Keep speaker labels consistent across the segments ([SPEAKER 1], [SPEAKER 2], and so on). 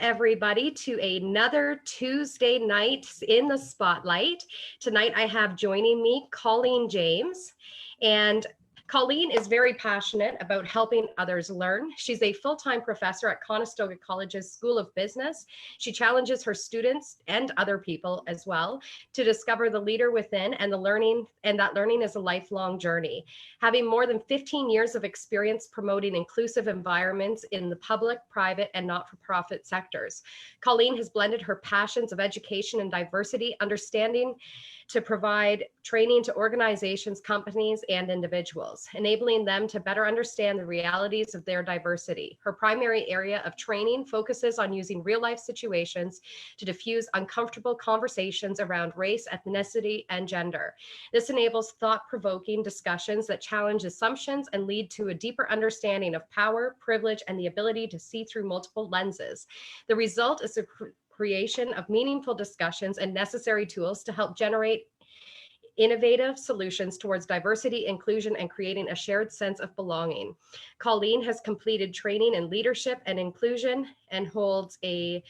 [SPEAKER 1] everybody to another Tuesday night in the spotlight. Tonight I have joining me Colleen James, and Colleen is very passionate about helping others learn. She's a full-time professor at Conestoga College's School of Business. She challenges her students and other people as well to discover the leader within and that learning is a lifelong journey. Having more than 15 years of experience promoting inclusive environments in the public, private, and not-for-profit sectors, Colleen has blended her passions of education and diversity understanding to provide training to organizations, companies, and individuals, enabling them to better understand the realities of their diversity. Her primary area of training focuses on using real-life situations to diffuse uncomfortable conversations around race, ethnicity, and gender. This enables thought-provoking discussions that challenge assumptions and lead to a deeper understanding of power, privilege, and the ability to see through multiple lenses. The result is a creation of meaningful discussions and necessary tools to help generate innovative solutions towards diversity, inclusion, and creating a shared sense of belonging. Colleen has completed training in leadership and inclusion and holds an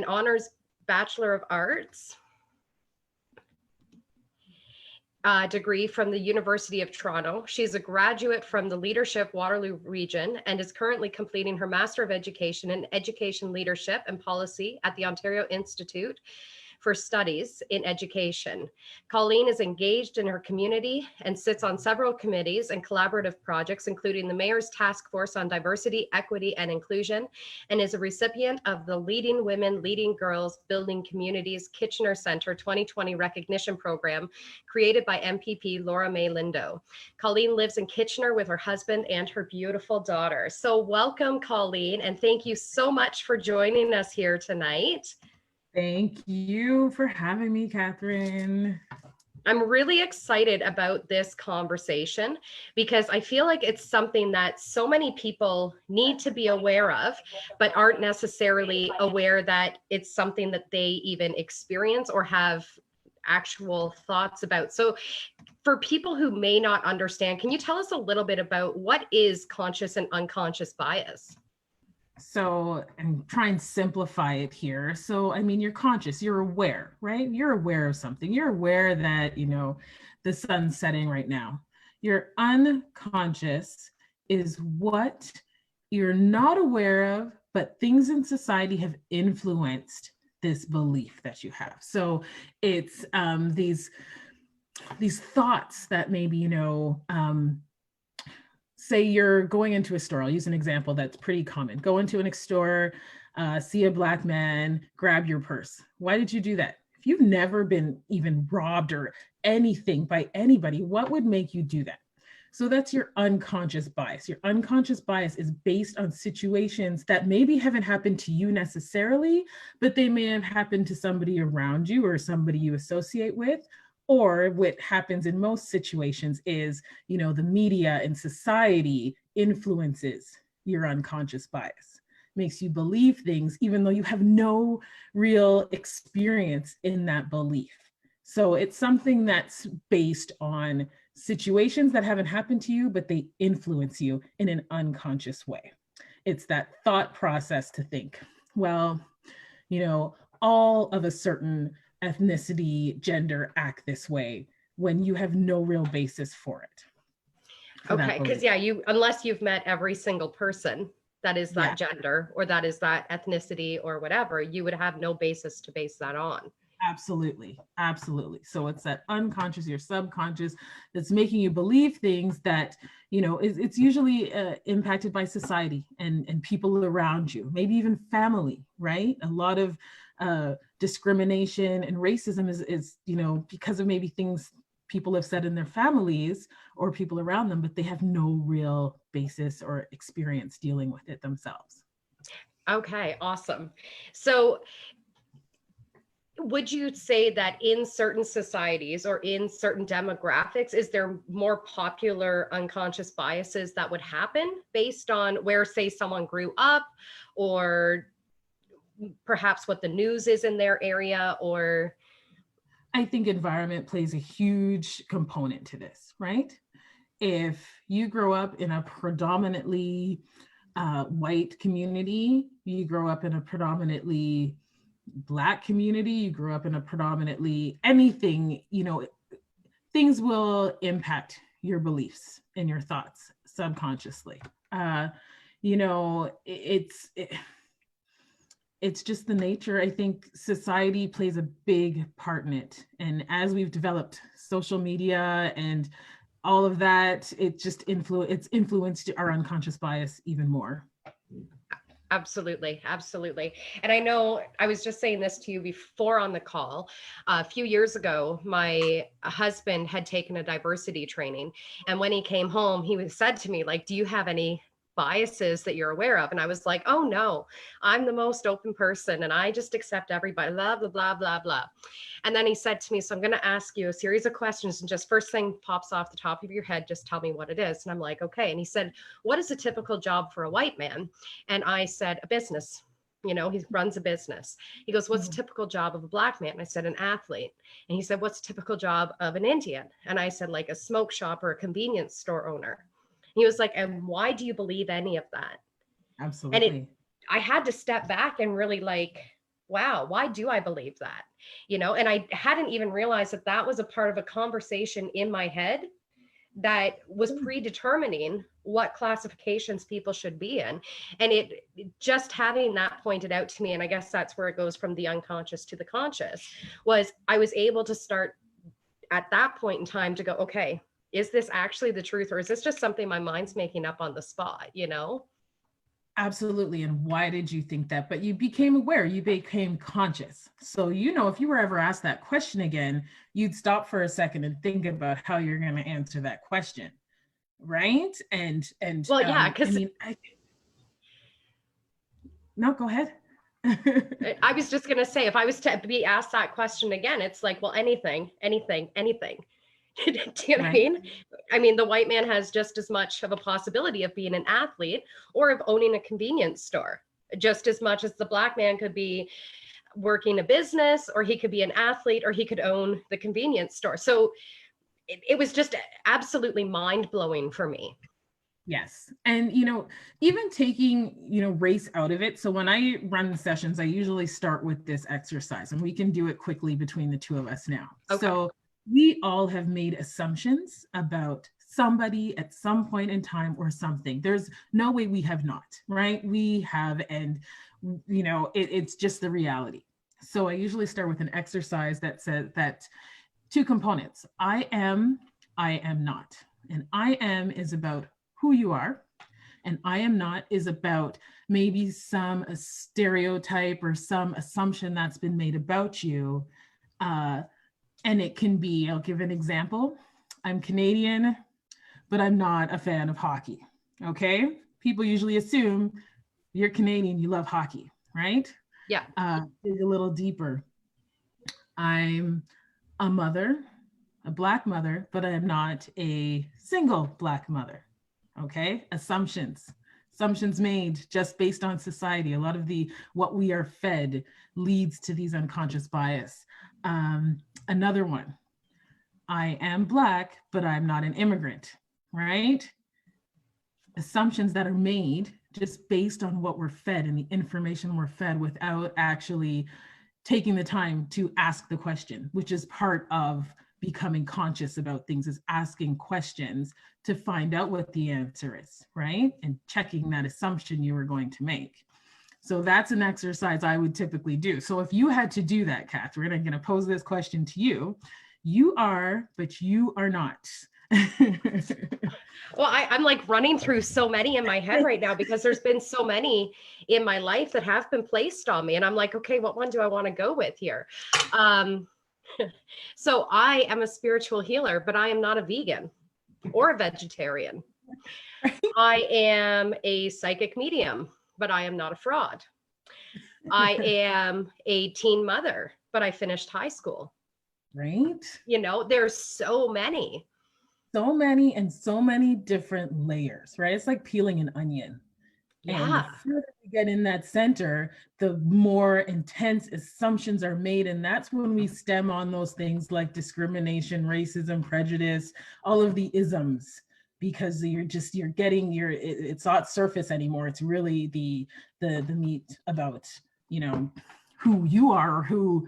[SPEAKER 1] honors Bachelor of Arts degree from the University of Toronto. She's a graduate from the Leadership Waterloo region and is currently completing her Master of Education in Education Leadership and Policy at the Ontario Institute for Studies in Education. Colleen is engaged in her community and sits on several committees and collaborative projects, including the Mayor's Task Force on Diversity, Equity, and Inclusion, and is a recipient of the Leading Women, Leading Girls, Building Communities Kitchener Centre 2020 Recognition Program, created by MPP Laura May Lindo. Colleen lives in Kitchener with her husband and her beautiful daughter. So welcome, Colleen, and thank you so much for joining us here tonight.
[SPEAKER 2] Thank you for having me, Catherine.
[SPEAKER 1] I'm really excited about this conversation because I feel like it's something that so many people need to be aware of, but aren't necessarily aware that it's something that they even experience or have actual thoughts about. So for people who may not understand, can you tell us a little bit about what is conscious and unconscious bias?
[SPEAKER 2] So, and try and simplify it here. So, I mean, you're conscious, you're aware, right? You're aware of something. You're aware that, the sun's setting right now. Your unconscious is what you're not aware of, but things in society have influenced this belief that you have. So it's these thoughts that maybe, say you're going into a store. I'll use an example that's pretty common. Go into a store, see a Black man, grab your purse. Why did you do that? If you've never been even robbed or anything by anybody, what would make you do that? So that's your unconscious bias. Your unconscious bias is based on situations that maybe haven't happened to you necessarily, but they may have happened to somebody around you or somebody you associate with. Or what happens in most situations is, the media and society influences your unconscious bias, makes you believe things, even though you have no real experience in that belief. So it's something that's based on situations that haven't happened to you, but they influence you in an unconscious way. It's that thought process to think, well, all of a certain ethnicity, gender act this way when you have no real basis for it.
[SPEAKER 1] Okay, because unless you've met every single person that is that gender or that is that ethnicity or whatever, you would have no basis to base that on.
[SPEAKER 2] Absolutely. So it's that unconscious, your subconscious, that's making you believe things that, it's usually impacted by society and people around you, maybe even family, right? A lot of discrimination and racism is because of maybe things people have said in their families or people around them, but they have no real basis or experience dealing with it themselves.
[SPEAKER 1] Okay, awesome. So would you say that in certain societies or in certain demographics, is there more popular unconscious biases that would happen based on where, say, someone grew up, or perhaps what the news is in their area? Or
[SPEAKER 2] I think environment plays a huge component to this, right? If you grow up in a predominantly white community, you grow up in a predominantly Black community, you grew up in a predominantly anything, things will impact your beliefs and your thoughts subconsciously. Uh, you know, it's just the nature. I think society plays a big part in it. And as we've developed social media and all of that, it's influenced our unconscious bias even more.
[SPEAKER 1] Absolutely. Absolutely. And I know I was just saying this to you before on the call. A few years ago, my husband had taken a diversity training. And when he came home, said to me, like, do you have any biases that you're aware of? And I was like, oh no, I'm the most open person and I just accept everybody, blah, blah, blah, blah, blah. And then he said to me, so I'm going to ask you a series of questions and just first thing pops off the top of your head, just tell me what it is. And I'm like, okay. And he said, what is a typical job for a white man? And I said, a business. He runs a business. He goes, what's a typical job of a Black man? And I said, an athlete. And he said, what's a typical job of an Indian? And I said, like a smoke shop or a convenience store owner. He was like, and why do you believe any of that?
[SPEAKER 2] Absolutely.
[SPEAKER 1] And I had to step back and really wow, why do I believe that? And I hadn't even realized that that was a part of a conversation in my head that was predetermining what classifications people should be in. And it just having that pointed out to me, and I guess that's where it goes from the unconscious to the conscious, was I was able to start at that point in time to go, okay, is this actually the truth, or is this just something my mind's making up on the spot,
[SPEAKER 2] Absolutely. And why did you think that? But you became aware, you became conscious. So, if you were ever asked that question again, you'd stop for a second and think about how you're going to answer that question. Right. And
[SPEAKER 1] well, yeah, because
[SPEAKER 2] no, go ahead.
[SPEAKER 1] I was just going to say, if I was to be asked that question again, it's like, well, anything. Do you know what I mean? I mean, the white man has just as much of a possibility of being an athlete or of owning a convenience store, just as much as the Black man could be working a business, or he could be an athlete, or he could own the convenience store. So it was just absolutely mind-blowing for me.
[SPEAKER 2] Yes. And, even taking, race out of it. So when I run sessions, I usually start with this exercise, and we can do it quickly between the two of us now.
[SPEAKER 1] Okay.
[SPEAKER 2] So we all have made assumptions about somebody at some point in time or something. There's no way we have not, right? We have, and it's just the reality. So I usually start with an exercise that says that two components, I am not. And I am is about who you are, and I am not is about maybe some stereotype or some assumption that's been made about you. And it can be, I'll give an example. I'm Canadian, but I'm not a fan of hockey. Okay. People usually assume you're Canadian, you love hockey, right?
[SPEAKER 1] Yeah.
[SPEAKER 2] Dig a little deeper. I'm a mother, a Black mother, but I am not a single Black mother. Okay. Assumptions made just based on society. A lot of what we are fed leads to these unconscious bias. Another one, I am Black, but I'm not an immigrant, right? Assumptions that are made just based on what we're fed and the information we're fed without actually taking the time to ask the question, which is part of becoming conscious about things, is asking questions to find out what the answer is, right? And checking that assumption you were going to make. So that's an exercise I would typically do. So if you had to do that, Catherine, I'm going to pose this question to you. You are, but you are not.
[SPEAKER 1] Well, I'm like running through so many in my head right now, because there's been so many in my life that have been placed on me. And I'm like, okay, what one do I want to go with here? So I am a spiritual healer, but I am not a vegan or a vegetarian. I am a psychic medium, but I am not a fraud. I am a teen mother, but I finished high school.
[SPEAKER 2] Right.
[SPEAKER 1] There's so many
[SPEAKER 2] and so many different layers, right? It's like peeling an onion.
[SPEAKER 1] Yeah.
[SPEAKER 2] And the further we get in that center, the more intense assumptions are made. And that's when we stem on those things like discrimination, racism, prejudice, all of the isms, because it's not surface anymore. It's really the meat about, who you are or who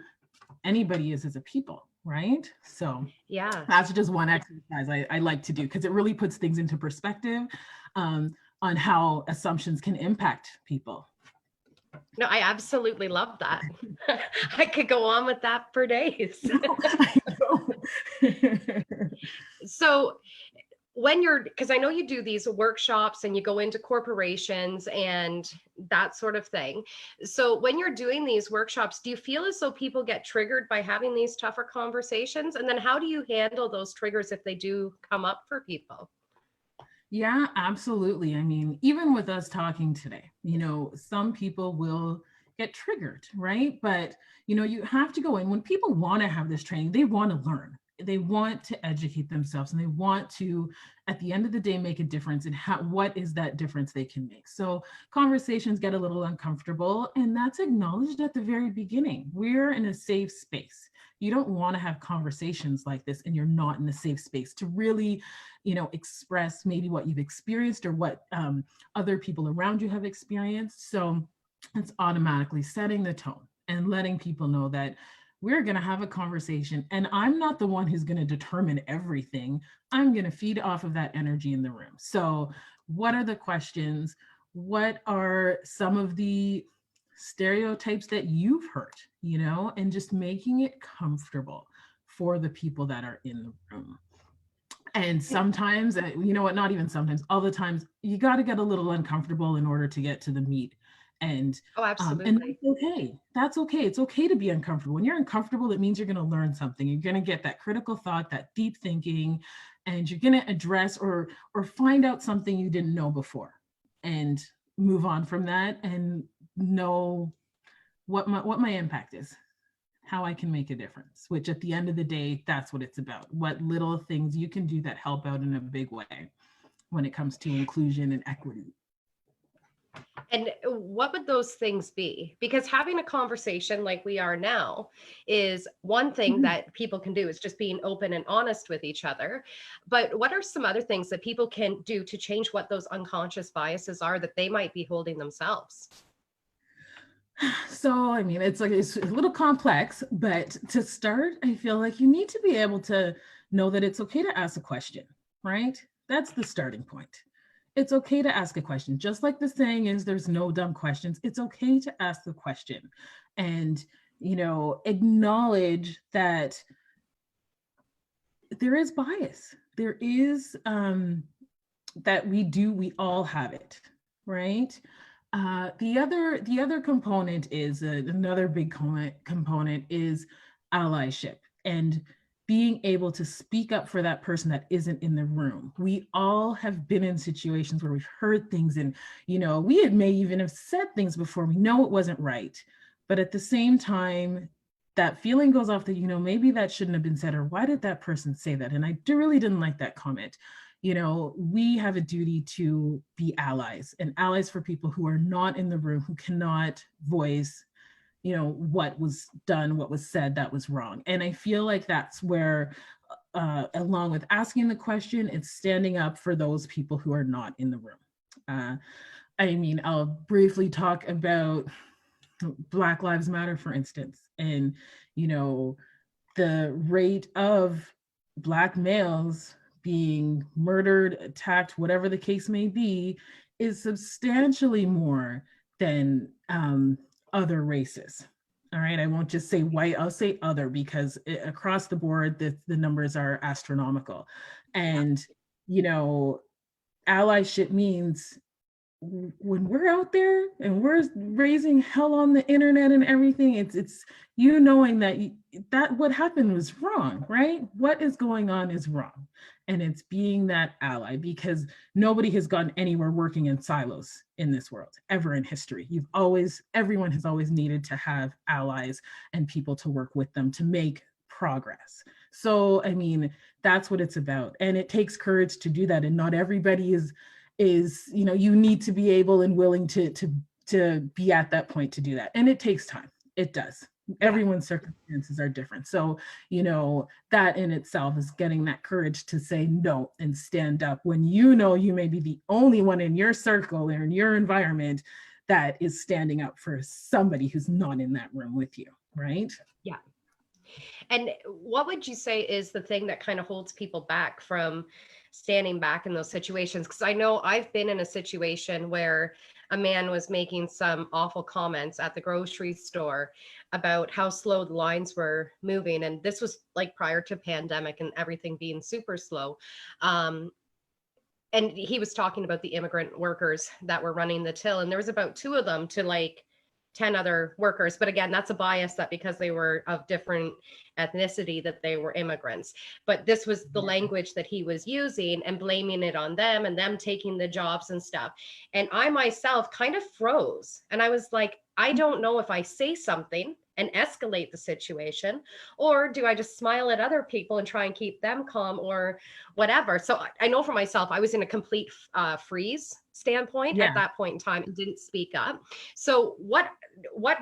[SPEAKER 2] anybody is as a people, right? So
[SPEAKER 1] Yeah.
[SPEAKER 2] that's just one exercise I like to do, because it really puts things into perspective on how assumptions can impact people.
[SPEAKER 1] No, I absolutely love that. I could go on with that for days. So because I know you do these workshops and you go into corporations and that sort of thing. So when you're doing these workshops, do you feel as though people get triggered by having these tougher conversations? And then how do you handle those triggers if they do come up for people?
[SPEAKER 2] Yeah, absolutely. I mean, even with us talking today, some people will get triggered, right? But, you have to go in. When people want to have this training, they want to learn. They want to educate themselves, and they want to, at the end of the day, make a difference. And what is that difference they can make? So conversations get a little uncomfortable, and that's acknowledged at the very beginning. We're in a safe space. You don't want to have conversations like this and you're not in a safe space to really, express maybe what you've experienced or what other people around you have experienced. So it's automatically setting the tone and letting people know that we're going to have a conversation, and I'm not the one who's going to determine everything. I'm going to feed off of that energy in the room. So what are the questions? What are some of the stereotypes that you've heard, and just making it comfortable for the people that are in the room. And sometimes, not even sometimes, all the times, you got to get a little uncomfortable in order to get to the meat. And
[SPEAKER 1] absolutely.
[SPEAKER 2] And that's okay. That's okay. It's okay to be uncomfortable. When you're uncomfortable, it means you're going to learn something. You're going to get that critical thought, that deep thinking, and you're going to address or find out something you didn't know before, and move on from that and know what my impact is, how I can make a difference, which at the end of the day, that's what it's about. What little things you can do that help out in a big way when it comes to inclusion and equity.
[SPEAKER 1] And what would those things be? Because having a conversation like we are now is one thing that people can do, is just being open and honest with each other. But what are some other things that people can do to change what those unconscious biases are that they might be holding themselves?
[SPEAKER 2] So, I mean, it's a little complex, but to start, I feel like you need to be able to know that it's okay to ask a question, right? That's the starting point. It's okay to ask a question. Just like the saying is, there's no dumb questions. It's okay to ask the question and, acknowledge that there is bias. There is that we all have it, right? The other component is another big component is allyship and being able to speak up for that person that isn't in the room. We all have been in situations where we've heard things and, we may even have said things before. We know it wasn't right, but at the same time, that feeling goes off that, maybe that shouldn't have been said, or why did that person say that? And I really didn't like that comment. We have a duty to be allies, and allies for people who are not in the room, who cannot voice, what was done, what was said that was wrong. And I feel like that's where, along with asking the question, it's standing up for those people who are not in the room. I'll briefly talk about Black Lives Matter, for instance, and, the rate of Black males being murdered, attacked, whatever the case may be, is substantially more than other races. All right, I won't just say white, I'll say other, because across the board, the numbers are astronomical. And, allyship means when we're out there and we're raising hell on the internet and everything, it's knowing that what happened was wrong, right? What is going on is wrong. And it's being that ally, because nobody has gotten anywhere working in silos in this world ever in history. Everyone has always needed to have allies and people to work with them to make progress. So, that's what it's about. And it takes courage to do that. And not everybody is, you need to be able and willing to be at that point to do that. And it takes time. It does. Everyone's circumstances are different. So, that in itself is getting that courage to say no and stand up when you may be the only one in your circle or in your environment that is standing up for somebody who's not in that room with you, right?
[SPEAKER 1] Yeah. And what would you say is the thing that kind of holds people back from standing back in those situations? Because I know I've been in a situation where a man was making some awful comments at the grocery store about how slow the lines were moving. And this was like prior to pandemic and everything being super slow. And he was talking about the immigrant workers that were running the till, and there was about 2 of them to like 10 other workers. But again, that's a bias that because they were of different ethnicity that they were immigrants. But this was the language that he was using and blaming it on them and them taking the jobs and stuff. And I myself kind of froze, and I was like, I don't know if I say something and escalate the situation, or do I just smile at other people and try and keep them calm or whatever. So I know for myself, I was in a complete freeze standpoint at that point in time and didn't speak up. So what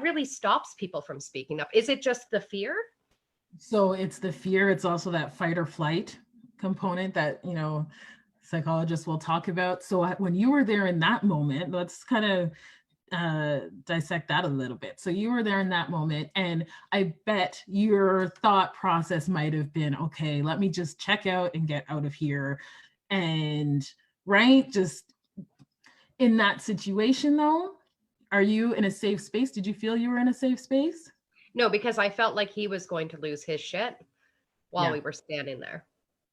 [SPEAKER 1] really stops people from speaking up? Is it just the fear?
[SPEAKER 2] So it's the fear. It's also that fight or flight component that, psychologists will talk about. So when you were there in that moment, let's kind of dissect that a little bit. So you were there in that moment, and I bet your thought process might have been, okay, let me just check out and get out of here. And right, just in that situation though, are you in a safe space? Did you feel you were in a safe space?
[SPEAKER 1] No, because I felt like he was going to lose his shit while we were standing there.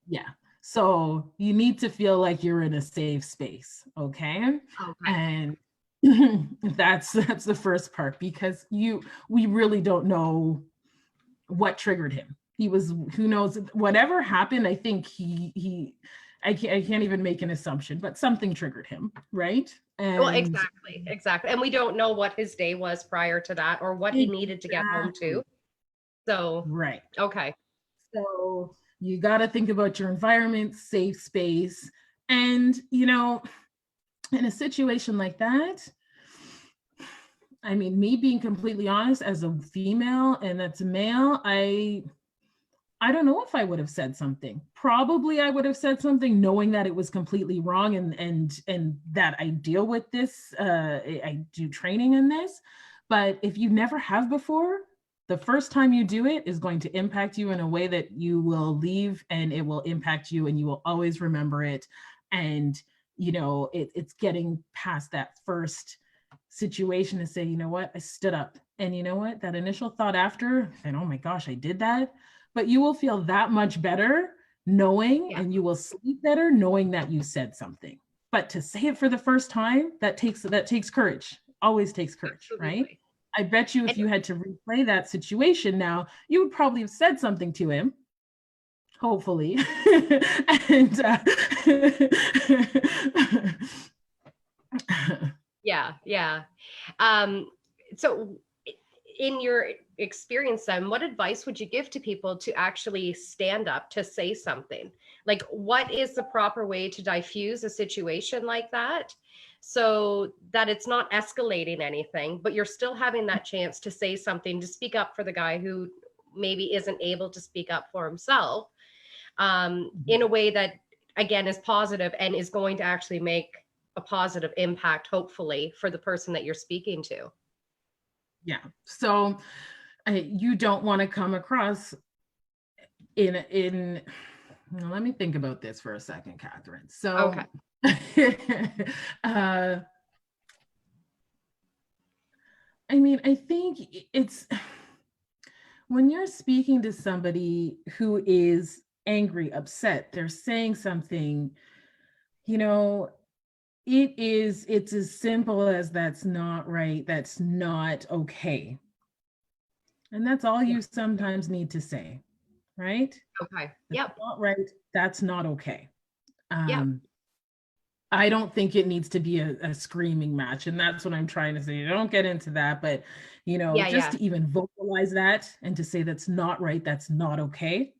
[SPEAKER 2] Yeah. So you need to feel like you're in a safe space. Okay. And that's the first part, because we really don't know what triggered him. He was, who knows, whatever happened. I think I can't even make an assumption, but something triggered him, right?
[SPEAKER 1] Well, exactly. And we don't know what his day was prior to that or what he needed to get home to. So,
[SPEAKER 2] right.
[SPEAKER 1] Okay.
[SPEAKER 2] So you got to think about your environment, safe space. And, in a situation like that, I mean, me being completely honest, as a female and that's a male, I don't know if I would have said something. Probably I would have said something knowing that it was completely wrong and that I deal with this, I do training in this. But if you never have before, the first time you do it is going to impact you in a way that you will leave, and it will impact you and you will always remember it. And, it's getting past that first situation to say, you know what, I stood up. And you know what, that initial thought after, and oh my gosh, I did that. But you will feel that much better knowing, and you will sleep better knowing that you said something. But to say it for the first time, that takes courage. Always takes courage. Absolutely. Right? I bet you if you had to replay that situation now, you would probably have said something to him, hopefully. And
[SPEAKER 1] yeah. So in your experience then, what advice would you give to people to actually stand up to say something? Like, what is the proper way to diffuse a situation like that so that it's not escalating anything, but you're still having that chance to say something, to speak up for the guy who maybe isn't able to speak up for himself, in a way that, again, is positive and is going to actually make a positive impact, hopefully, for the person that you're speaking to?
[SPEAKER 2] Yeah. So you don't want to come across in let me think about this for a second, Catherine. So I mean, I think it's when you're speaking to somebody who is angry, upset, they're saying something, it's as simple as, that's not right, that's not okay. And that's all you sometimes need to say, right?
[SPEAKER 1] Okay.
[SPEAKER 2] That's not right, that's not okay.
[SPEAKER 1] Yeah.
[SPEAKER 2] I don't think it needs to be a screaming match. And that's what I'm trying to say. Don't get into that, but to even vocalize that and to say that's not right, that's not okay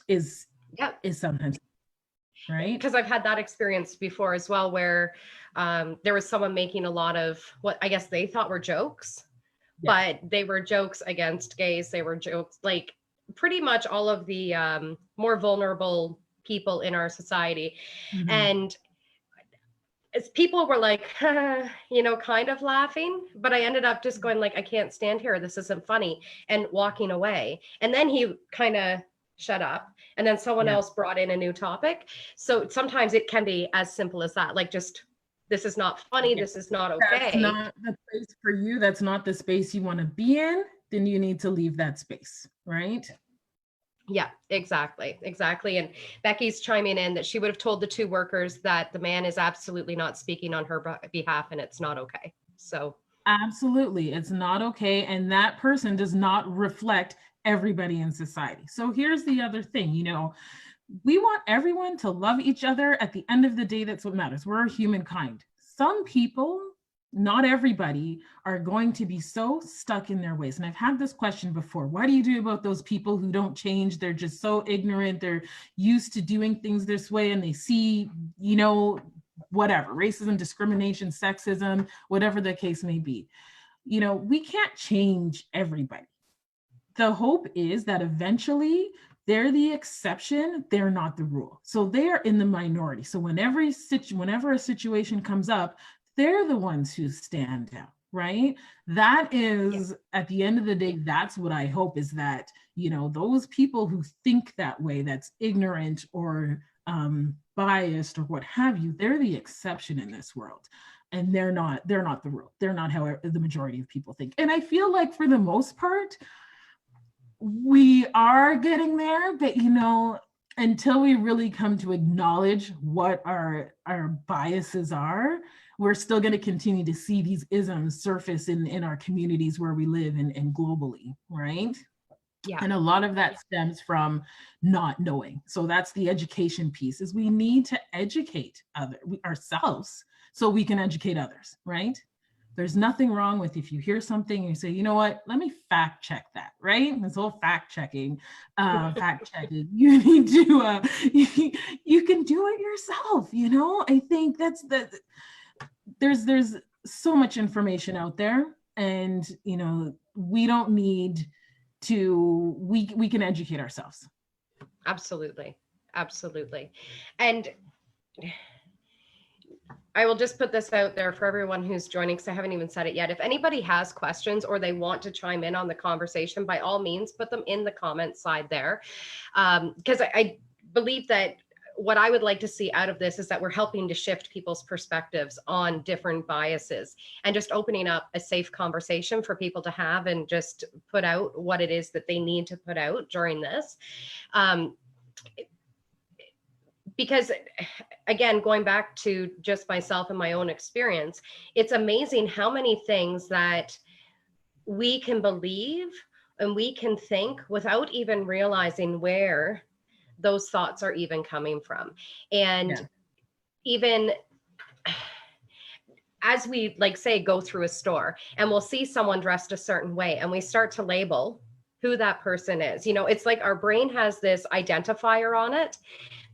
[SPEAKER 2] is sometimes, right?
[SPEAKER 1] Because I've had that experience before as well, where there was someone making a lot of what I guess they thought were jokes but they were jokes against gays. They were jokes, like pretty much all of the more vulnerable people in our society.
[SPEAKER 2] Mm-hmm.
[SPEAKER 1] And as people were like, you know, kind of laughing, but I ended up just going like, I can't stand here. This isn't funny, and walking away. And then he kind of shut up, and then someone else brought in a new topic. So sometimes it can be as simple as that, like just, this is not funny. This is not okay.
[SPEAKER 2] That's not the place for you. That's not the space you want to be in. Then you need to leave that space, right?
[SPEAKER 1] Yeah, exactly. And Becky's chiming in that she would have told the two workers that the man is absolutely not speaking on her behalf, and it's not okay. So
[SPEAKER 2] absolutely, it's not okay, and that person does not reflect everybody in society. So here's the other thing, you know, we want everyone to love each other. At the end of the day, that's what matters. We're humankind. Some people, not everybody, are going to be so stuck in their ways. And I've had this question before. What do you do about those people who don't change? They're just so ignorant. They're used to doing things this way, and they see, you know, whatever, racism, discrimination, sexism, whatever the case may be. You know, we can't change everybody. The hope is that eventually they're the exception, they're not the rule. So they are in the minority. So whenever a situation comes up, they're the ones who stand out, right? That is, at the end of the day, that's what I hope, is that, you know, those people who think that way, that's ignorant or biased or what have you, they're the exception in this world. And they're not the rule. They're not how the majority of people think. And I feel like for the most part, we are getting there, but you know, until we really come to acknowledge what our biases are, we're still going to continue to see these isms surface in our communities where we live and globally, right? Yeah. And a lot of that stems from not knowing. So that's the education piece, is we need to educate ourselves so we can educate others, right? There's nothing wrong with if you hear something and you say, you know what, let me fact check that, right? This whole fact checking, you need to, you can do it yourself, you know? I think there's so much information out there, and, you know, we don't need to, we can educate ourselves.
[SPEAKER 1] Absolutely. And I will just put this out there for everyone who's joining, because I haven't even said it yet. If anybody has questions or they want to chime in on the conversation, by all means, put them in the comments side there. Because I believe that what I would like to see out of this is that we're helping to shift people's perspectives on different biases, and just opening up a safe conversation for people to have and just put out what it is that they need to put out during this. Because again, going back to just myself and my own experience, it's amazing how many things that we can believe and we can think without even realizing where those thoughts are even coming from. And even as we, like, say, go through a store and we'll see someone dressed a certain way and we start to label who that person is. You know, it's like our brain has this identifier on it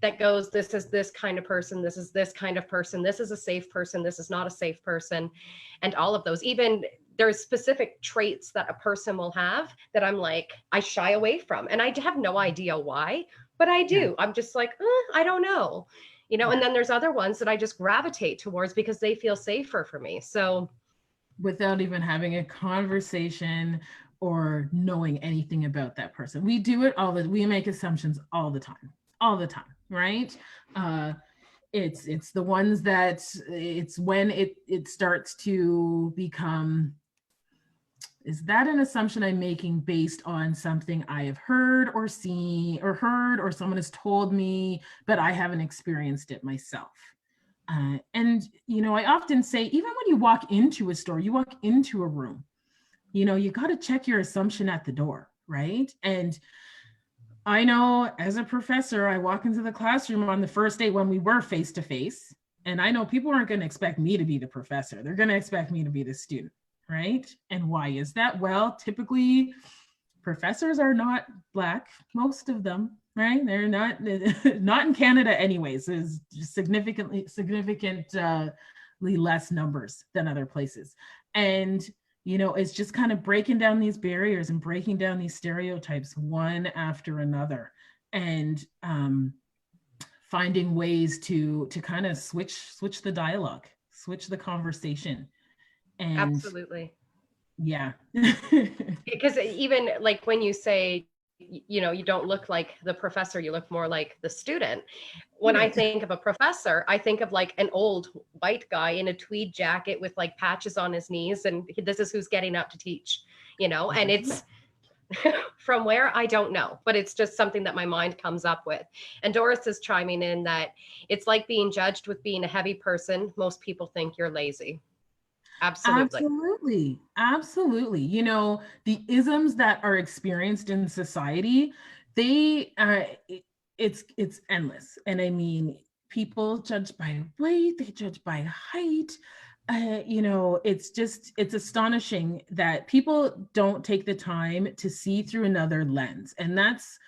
[SPEAKER 1] that goes, this is this kind of person, this is this kind of person, this is a safe person, this is not a safe person. And all of those, even there's specific traits that a person will have that I'm like, I shy away from. And I have no idea why, but I do. I'm just like, I don't know, you know, and then there's other ones that I just gravitate towards because they feel safer for me. So
[SPEAKER 2] without even having a conversation or knowing anything about that person, we do it we make assumptions all the time, right? It's the ones that it's when it starts to become, is that an assumption I'm making based on something I have heard or seen or heard, or someone has told me, but I haven't experienced it myself? And, you know, I often say, even when you walk into a store, you walk into a room, you know, you got to check your assumption at the door, right? And I know as a professor, I walk into the classroom on the first day when we were face-to-face, and I know people aren't going to expect me to be the professor. They're going to expect me to be the student, right? And why is that? Well, typically professors are not Black, most of them, right? They're not in Canada anyways. There's significantly less numbers than other places. And You know, it's just kind of breaking down these barriers and breaking down these stereotypes one after another, and finding ways to kind of switch the dialogue, switch the conversation. And
[SPEAKER 1] Absolutely.
[SPEAKER 2] yeah.
[SPEAKER 1] Because even like when you say, you know, you don't look like the professor, you look more like the student. When I think of a professor, I think of like an old white guy in a tweed jacket with like patches on his knees, and this is who's getting up to teach, you know, and it's from where, I don't know, but it's just something that my mind comes up with. And Doris is chiming in that it's like being judged with being a heavy person. Most people think you're lazy. Absolutely.
[SPEAKER 2] Absolutely. Absolutely. You know, the isms that are experienced in society, they it's endless. And I mean, people judge by weight, they judge by height. You know, it's astonishing that people don't take the time to see through another lens. And that's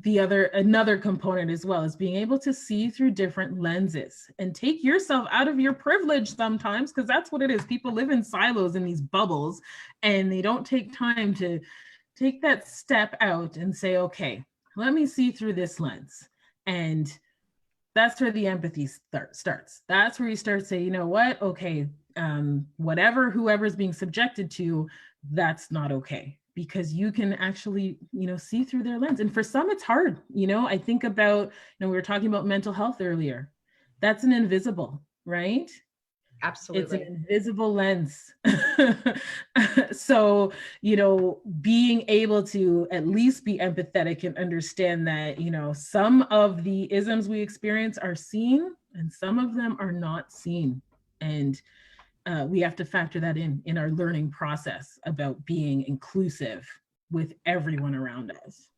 [SPEAKER 2] another component as well, is being able to see through different lenses and take yourself out of your privilege sometimes, because that's what it is. People live in silos, in these bubbles, and they don't take time to take that step out and say, okay, let me see through this lens. And that's where the empathy starts. That's where you start saying, you know what, okay, whoever's being subjected to, that's not okay, because you can actually, you know, see through their lens. And for some, it's hard. You know, I think about, you know, we were talking about mental health earlier. That's an invisible, right? It's an
[SPEAKER 1] Absolutely.
[SPEAKER 2] invisible lens. So, you know, being able to at least be empathetic and understand that, you know, some of the isms we experience are seen and some of them are not seen. And we have to factor that in our learning process about being inclusive with everyone around us.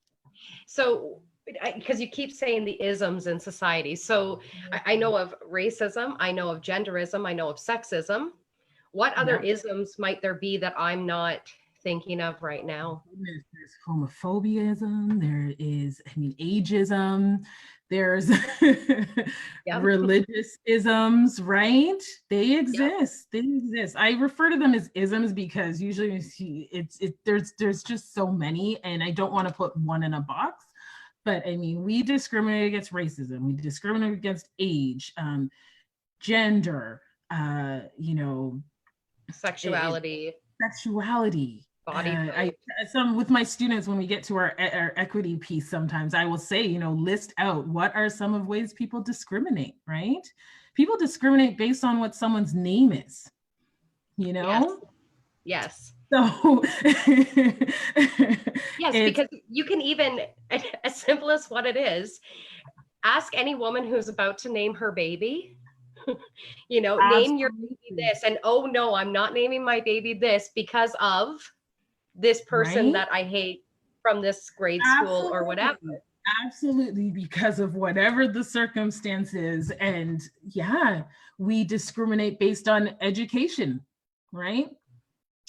[SPEAKER 1] So, because you keep saying the isms in society. So I know of racism, I know of genderism, I know of sexism. What other
[SPEAKER 2] Yeah.
[SPEAKER 1] isms might there be that I'm not thinking of right now?
[SPEAKER 2] There's homophobiaism, there is, I mean, ageism, there's
[SPEAKER 1] Yep.
[SPEAKER 2] religious isms, right? They
[SPEAKER 1] Yep.
[SPEAKER 2] exist. They exist. I refer to them as isms because usually there's just so many, and I don't want to put one in a box. But I mean, we discriminate against racism, we discriminate against age, gender, you know,
[SPEAKER 1] Sexuality,
[SPEAKER 2] sexuality.
[SPEAKER 1] body
[SPEAKER 2] I
[SPEAKER 1] type.
[SPEAKER 2] some with my students, when we get to our equity piece, sometimes I will say, you know, list out what are some of ways people discriminate, right? People discriminate based on what someone's name is, you
[SPEAKER 1] Yes.
[SPEAKER 2] know?
[SPEAKER 1] Yes.
[SPEAKER 2] So
[SPEAKER 1] Yes,
[SPEAKER 2] it's
[SPEAKER 1] because you can even, as simple as what it is, ask any woman who's about to name her baby, you know, name your baby
[SPEAKER 2] absolutely
[SPEAKER 1] this. And oh no, I'm not naming my baby this because of this person
[SPEAKER 2] right.
[SPEAKER 1] that I hate from this grade school or whatever.
[SPEAKER 2] Absolutely. Absolutely, because of whatever the circumstances. And yeah, we discriminate based on education, right?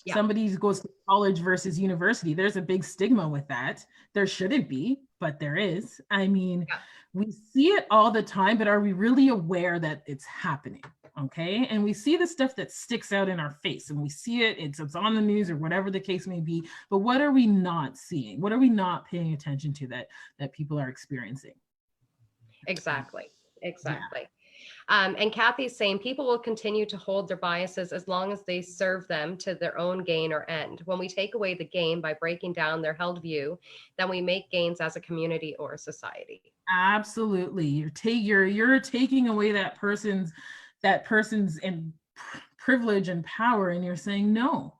[SPEAKER 1] Yeah.
[SPEAKER 2] Somebody goes to college versus university. There's a big stigma with that. There shouldn't be, but there is. I mean,
[SPEAKER 1] Yeah.
[SPEAKER 2] we see it all the time, but are we really aware that it's happening? Okay. And we see the stuff that sticks out in our face, and we see it, it's on the news or whatever the case may be. But what are we not seeing? What are we not paying attention to that people are experiencing?
[SPEAKER 1] Exactly.
[SPEAKER 2] Yeah.
[SPEAKER 1] Exactly. And Kathy's saying people will continue to hold their biases as long as they serve them to their own gain or end. When we take away the gain by breaking down their held view, then we make gains as a community or a society.
[SPEAKER 2] Absolutely. You're taking away that person's and privilege and power, and you're saying no.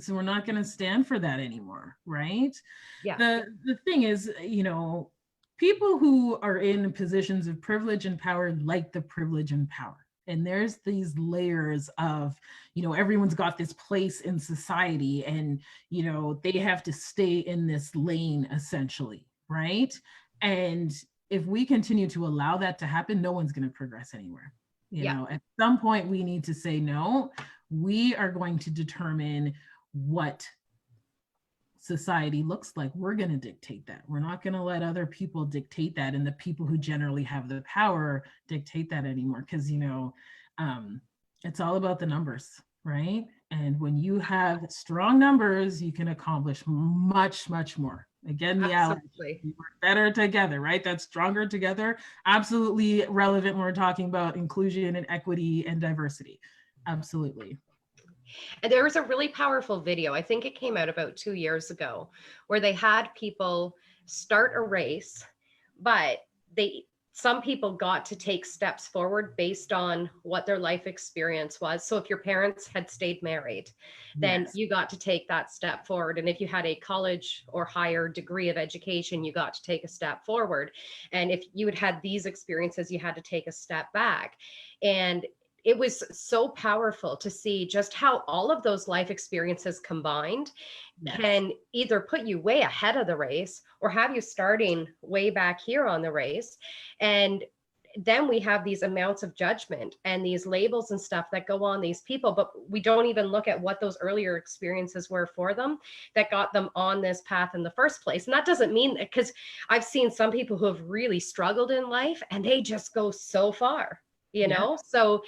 [SPEAKER 2] So we're not going to stand for that anymore, right?
[SPEAKER 1] Yeah.
[SPEAKER 2] The thing is, you know, people who are in positions of privilege and power like the privilege and power. And there's these layers of, you know, everyone's got this place in society, and, you know, they have to stay in this lane essentially, right? And if we continue to allow that to happen, no one's going to progress anywhere. You
[SPEAKER 1] Yeah.
[SPEAKER 2] know, at some point we need to say, no, we are going to determine what society looks like. We're going to dictate that. We're not going to let other people dictate that, and the people who generally have the power dictate that anymore. Because, you know, it's all about the numbers, right? And when you have strong numbers, you can accomplish much, much more. Again, the ally, we work better together, right? That's stronger together. Absolutely relevant when we're talking about inclusion and equity and diversity. Absolutely.
[SPEAKER 1] And there was a really powerful video, I think it came out about 2 years ago, where they had people start a race, but some people got to take steps forward based on what their life experience was. So if your parents had stayed married, then
[SPEAKER 2] Yes.
[SPEAKER 1] you got to take that step forward. And if you had a college or higher degree of education, you got to take a step forward. And if you had these experiences, you had to take a step back. And it was so powerful to see just how all of those life experiences combined can either put you way ahead of the race or have you starting way back here on the race. And then we have these amounts of judgment and these labels and stuff that go on these people, but we don't even look at what those earlier experiences were for them that got them on this path in the first place. And that doesn't mean that, because I've seen some people who have really struggled in life and they just go so far, you know? So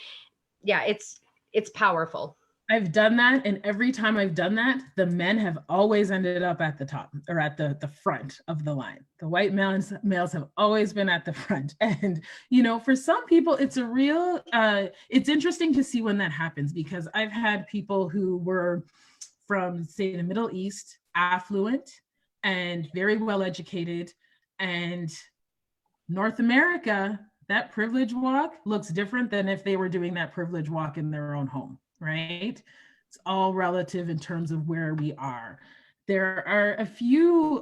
[SPEAKER 1] yeah, it's powerful.
[SPEAKER 2] I've done that, and every time I've done that, the men have always ended up at the top or at the front of the line. The white males have always been at the front. And, you know, for some people, it's a real, it's interesting to see when that happens, because I've had people who were from, say, the Middle East, affluent and very well educated, and North America, that privilege walk looks different than if they were doing that privilege walk in their own home. Right? It's all relative in terms of where we are. There are a few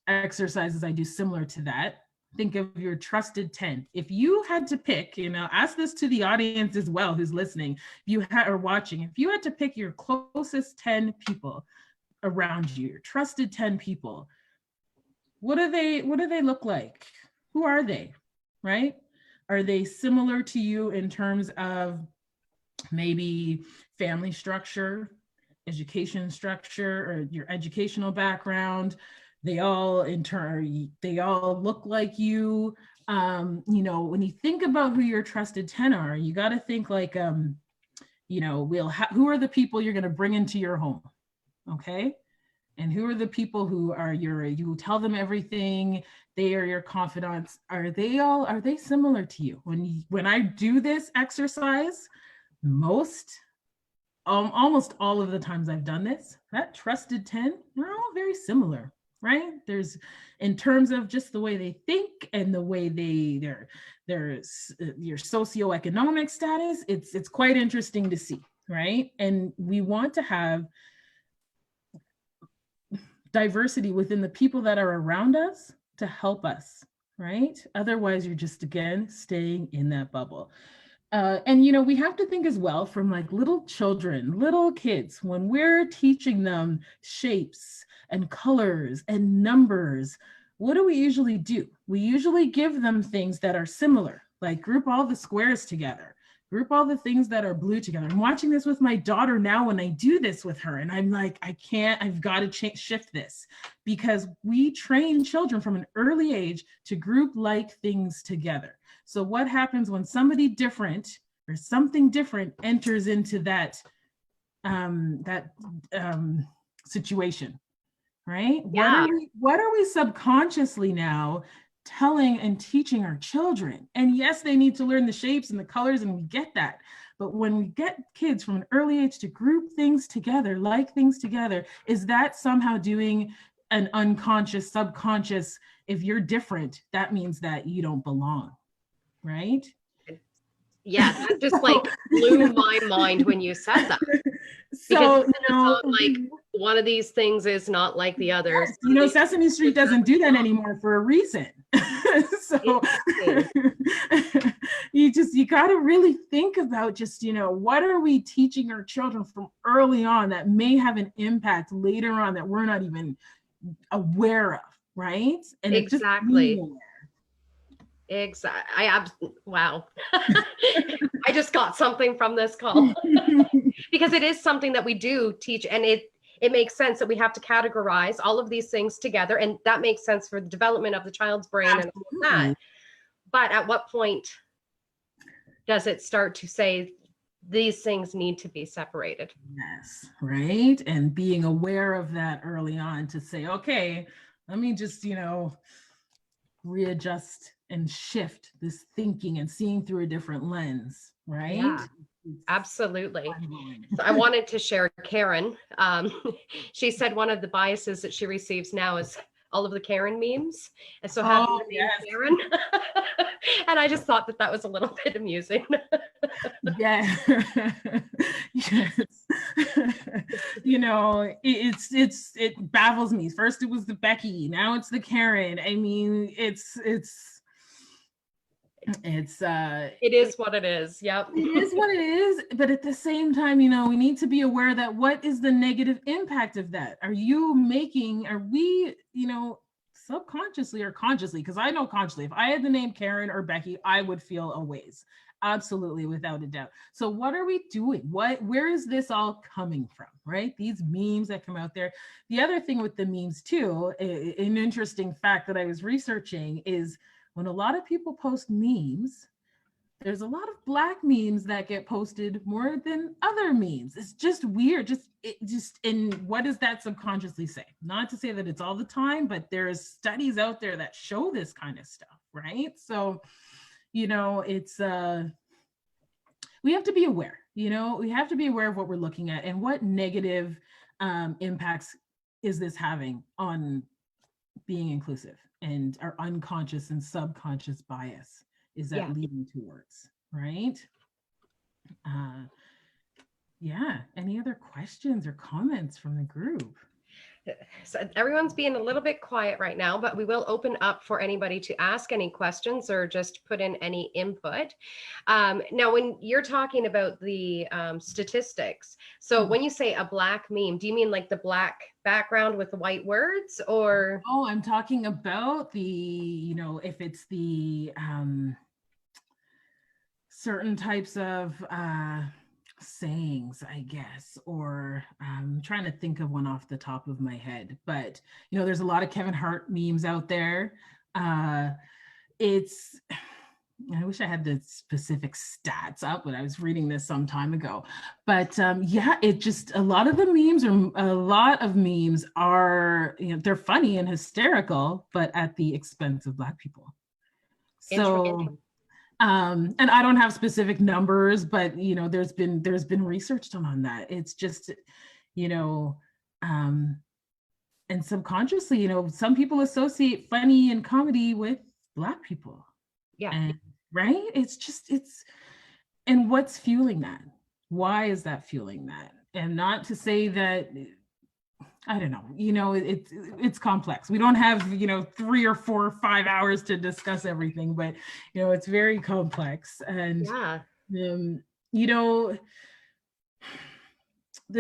[SPEAKER 2] exercises I do similar to that. Think of your trusted 10. If you had to pick, you know, ask this to the audience as well who's listening, if you or watching, if you had to pick your closest 10 people around you, your trusted 10 people, what do they look like? Who are they? Right? Are they similar to you in terms of maybe family structure, education structure, or your educational background? They all look like you. You know, when you think about who your trusted 10 are, you got to think like, you know, who are the people you're going to bring into your home? Okay. And who are the people who are you tell them everything, they are your confidants. Are they similar to you? When I do this exercise, almost all of the times I've done this, that trusted 10, they're all very similar, right? There's, in terms of just the way they think and the way their your socioeconomic status, it's quite interesting to see, right? And we want to have diversity within the people that are around us to help us, right? Otherwise, you're just, again, staying in that bubble. And, you know, we have to think as well from like little children, little kids, when we're teaching them shapes and colors and numbers, what do we usually do? We usually give them things that are similar, like group all the squares together, group all the things that are blue together. I'm watching this with my daughter now when I do this with her, and I'm like, I've got to shift this, because we train children from an early age to group like things together. So what happens when somebody different or something different enters into that situation, right?
[SPEAKER 1] Yeah.
[SPEAKER 2] What are we subconsciously now telling and teaching our children? And yes, they need to learn the shapes and the colors, and we get that. But when we get kids from an early age to group things together, like things together, is that somehow doing an unconscious, subconscious, if you're different, that means that you don't belong? Right?
[SPEAKER 1] Yeah, that just like blew my mind when you said that.
[SPEAKER 2] So, you know,
[SPEAKER 1] like one of these things is not like the others.
[SPEAKER 2] Yes, you know, Sesame Street doesn't do that anymore for a reason. So you got to really think about just, you know, what are we teaching our children from early on that may have an impact later on that we're not even aware of, right? And
[SPEAKER 1] exactly. Exactly. Wow. I just got something from this call because it is something that we do teach, and it makes sense that we have to categorize all of these things together, and that makes sense for the development of the child's brain. Absolutely. And all of that. But at what point does it start to say these things need to be separated.
[SPEAKER 2] Yes, right. And being aware of that early on to say, okay, let me just, readjust and shift this thinking and seeing through a different lens, right?
[SPEAKER 1] Yeah, absolutely. So I wanted to share Karen. She said one of the biases that she receives now is all of the Karen memes. And so having the name Karen, and I just thought that that was a little bit amusing.
[SPEAKER 2] Yeah. Yes. It baffles me. First it was the Becky, now it's the Karen. I mean, it
[SPEAKER 1] is what it is. Yep.
[SPEAKER 2] It is what it is. But at the same time, we need to be aware that what is the negative impact of that? Are we, subconsciously or consciously? Because I know consciously, if I had the name Karen or Becky, I would feel a ways. Absolutely, without a doubt. So what are we doing? Where is this all coming from, right? These memes that come out there. The other thing with the memes too, an interesting fact that I was researching is when a lot of people post memes, there's a lot of Black memes that get posted more than other memes. It's just weird. And what does that subconsciously say? Not to say that it's all the time, but there's studies out there that show this kind of stuff, right? So, it's we have to be aware. We have to be aware of what we're looking at and what negative impacts is this having on being inclusive, and our unconscious and subconscious bias is that leading towards, right? Any other questions or comments from the group?
[SPEAKER 1] So everyone's being a little bit quiet right now, but we will open up for anybody to ask any questions or just put in any input. Now, when you're talking about the statistics, so when you say a Black meme, do you mean like the Black background with the white words, or?
[SPEAKER 2] Oh, I'm talking about the, if it's the certain types of sayings, I guess, or I'm trying to think of one off the top of my head, but there's a lot of Kevin Hart memes out there. I wish I had the specific stats up, but I was reading this some time ago. But it just, a lot of memes are, they're funny and hysterical, but at the expense of Black people. So and I don't have specific numbers, but there's been research done on that. It's just, and subconsciously, some people associate funny and comedy with Black people.
[SPEAKER 1] Yeah.
[SPEAKER 2] And, right? And what's fueling that? Why is that fueling that? And not to say that, I don't know, it's complex. We don't have, 3 or 4 or 5 hours to discuss everything, but, it's very complex. And, the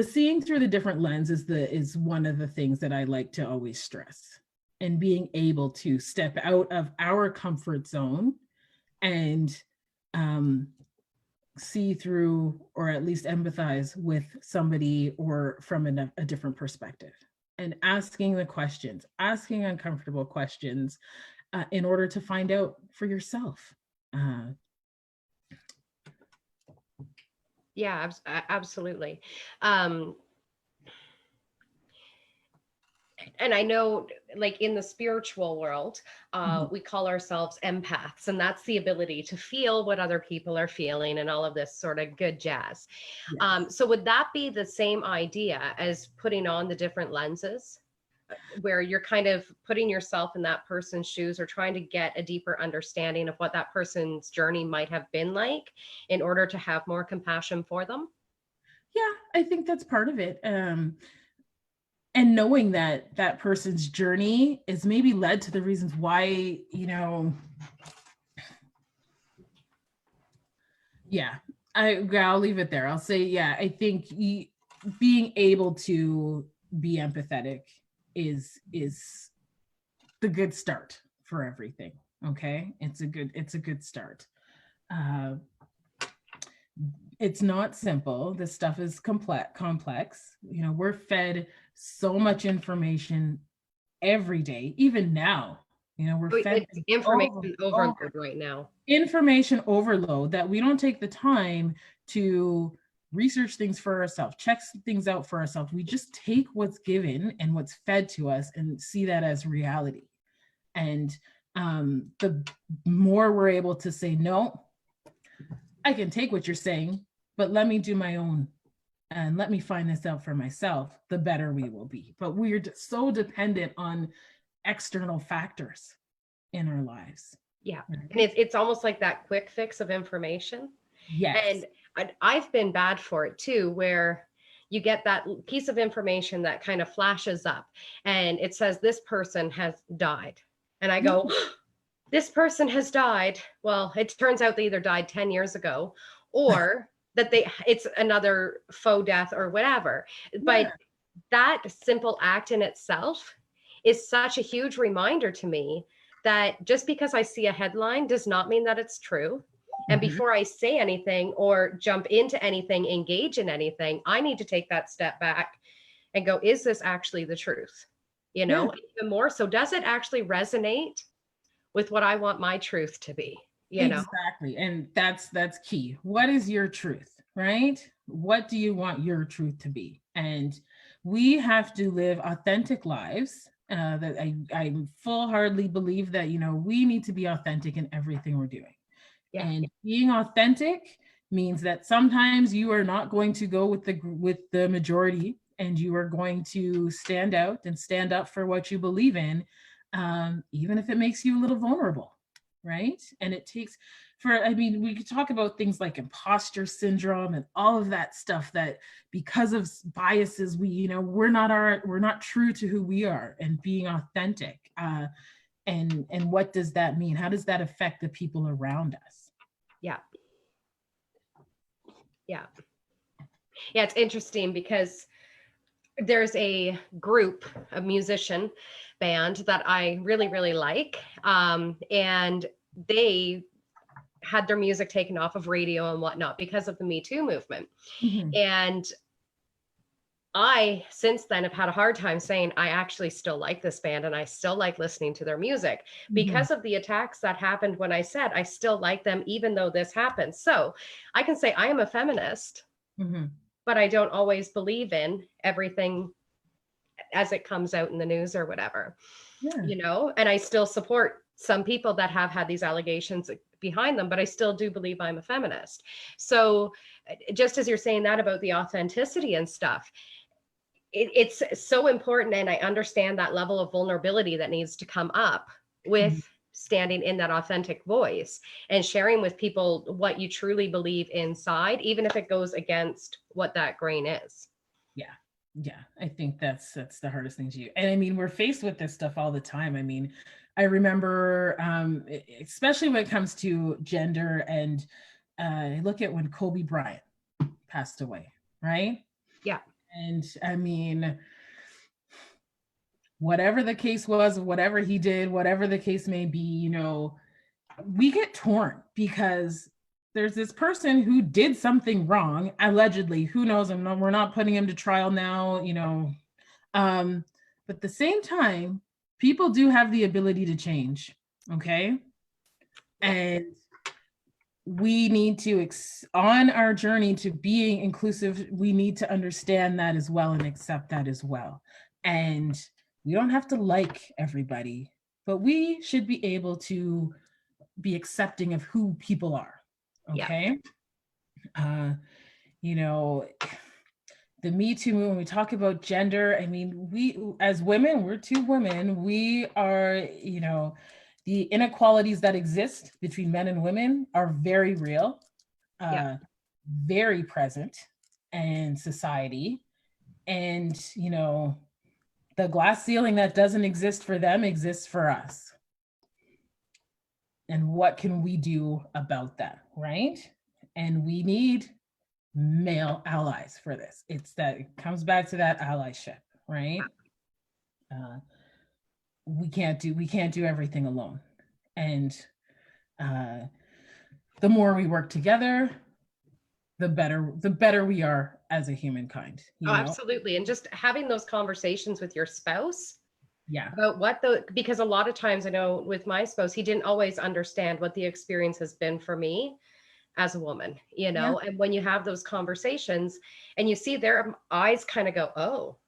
[SPEAKER 2] seeing through the different lens is one of the things that I like to always stress, and being able to step out of our comfort zone and see through, or at least empathize with somebody, or from a different perspective, and asking uncomfortable questions in order to find out for yourself.
[SPEAKER 1] Yeah, absolutely. And I know, like in the spiritual world, we call ourselves empaths, and that's the ability to feel what other people are feeling and all of this sort of good jazz. Yes. So would that be the same idea as putting on the different lenses, where you're kind of putting yourself in that person's shoes, or trying to get a deeper understanding of what that person's journey might have been like in order to have more compassion for them?
[SPEAKER 2] Yeah, I think that's part of it. And knowing that that person's journey is maybe led to the reasons why, I'll leave it there. I'll say, I think being able to be empathetic is the good start for everything. Okay, it's a good start. It's not simple. This stuff is complex. We're fed so much information every day, even now. We're fed
[SPEAKER 1] It's information overload right now.
[SPEAKER 2] Information overload that we don't take the time to research things for ourselves, check things out for ourselves. We just take what's given and what's fed to us and see that as reality. And the more we're able to say, no, I can take what you're saying, but let me do my own and let me find this out for myself, the better we will be. But we're so dependent on external factors in our lives.
[SPEAKER 1] Yeah. Right? And it's almost like that quick fix of information.
[SPEAKER 2] Yes.
[SPEAKER 1] And I've been bad for it too, where you get that piece of information that kind of flashes up and it says this person has died. And I go, this person has died. Well, it turns out they either died 10 years ago or that it's another faux death or whatever. Yeah. But that simple act in itself is such a huge reminder to me that just because I see a headline does not mean that it's true. And before I say anything or jump into anything, engage in anything, I need to take that step back and go, is this actually the truth? Even more so, does it actually resonate with what I want my truth to be?
[SPEAKER 2] Exactly. And that's key. What is your truth, right? What do you want your truth to be? And we have to live authentic lives. That I full-heartedly believe that, we need to be authentic in everything we're doing. Yeah. And being authentic means that sometimes you are not going to go with the majority, and you are going to stand out and stand up for what you believe in, even if it makes you a little vulnerable, right? And it takes we could talk about things like imposter syndrome and all of that stuff that because of biases, we're not true to who we are, and being authentic. And what does that mean? How does that affect the people around us?
[SPEAKER 1] Yeah. It's interesting because there's a group, a musician band that I really, really like. And they had their music taken off of radio and whatnot because of the Me Too movement. And I, since then, have had a hard time saying I actually still like this band and I still like listening to their music because of the attacks that happened when I said I still like them, even though this happened. So I can say I am a feminist, but I don't always believe in everything as it comes out in the news or whatever, and I still support some people that have had these allegations behind them, but I still do believe I'm a feminist. So just as you're saying that about the authenticity and stuff, it's so important. And I understand that level of vulnerability that needs to come up with standing in that authentic voice and sharing with people what you truly believe inside, even if it goes against what that grain is.
[SPEAKER 2] Yeah, I think that's the hardest thing to do. And we're faced with this stuff all the time. I remember, especially when it comes to gender, and look at when Kobe Bryant passed away, right?
[SPEAKER 1] Yeah.
[SPEAKER 2] And whatever the case was, whatever he did, whatever the case may be, we get torn because there's this person who did something wrong, allegedly, who knows, we're not putting him to trial now, but at the same time, people do have the ability to change, okay? And we need to, on our journey to being inclusive, we need to understand that as well and accept that as well. And we don't have to like everybody, but we should be able to be accepting of who people are. Okay. The Me Too movement, when we talk about gender, we as women, we're two women, we are, the inequalities that exist between men and women are very real, very present in society. And, the glass ceiling that doesn't exist for them exists for us. And what can we do about that, right? And we need male allies for this. It comes back to that allyship, right? We can't do everything alone. And the more we work together, the better we are as a humankind.
[SPEAKER 1] Absolutely. And just having those conversations with your spouse
[SPEAKER 2] Yeah.
[SPEAKER 1] About because a lot of times I know with my spouse, he didn't always understand what the experience has been for me as a woman,
[SPEAKER 2] Yeah.
[SPEAKER 1] and when you have those conversations and you see their eyes kind of go, oh,